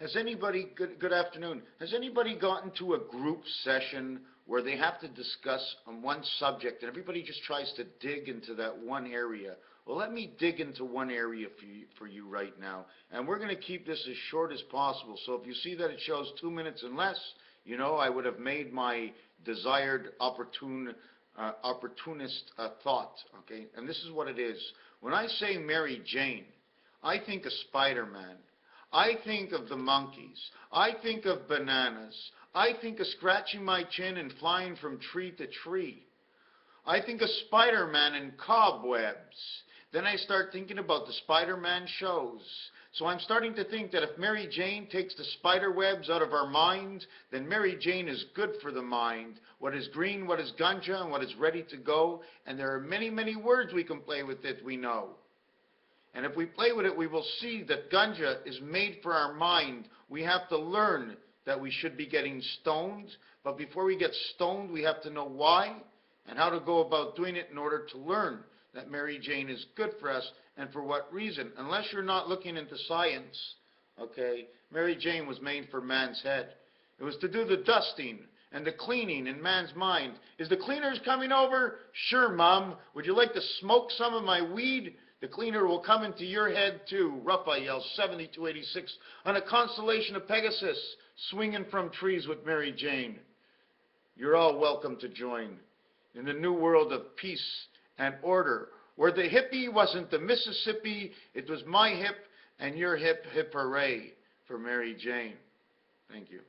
Has anybody, good afternoon, has anybody gotten to a group session where they have to discuss on one subject and everybody just tries to dig into that one area? Well, let me dig into one area for you right now. And we're going to keep this as short as possible. So if you see that it shows 2 minutes and less, you know I would have made my desired opportunist thought, okay? And this is what it is. When I say Mary Jane, I think of Spider-Man. I think of the monkeys. I think of bananas. I think of scratching my chin and flying from tree to tree. I think of Spider-Man and cobwebs. Then I start thinking about the Spider-Man shows. So I'm starting to think that if Mary Jane takes the spider webs out of our mind, then Mary Jane is good for the mind. What is green, what is ganja, and what is ready to go. And there are many, many words we can play with it, we know. And if we play with it, we will see that ganja is made for our mind. We have to learn that we should be getting stoned. But before we get stoned, we have to know why and how to go about doing it in order to learn that Mary Jane is good for us and for what reason. Unless you're not looking into science, okay, Mary Jane was made for man's head. It was to do the dusting and the cleaning in man's mind. Is the cleaners coming over? Sure, Mom. Would you like to smoke some of my weed? The cleaner will come into your head too. Raphael 7286 on a constellation of Pegasus, swinging from trees with Mary Jane. You're all welcome to join in the new world of peace and order, where the hippie wasn't the Mississippi, it was my hip and your hip, hip hooray for Mary Jane. Thank you.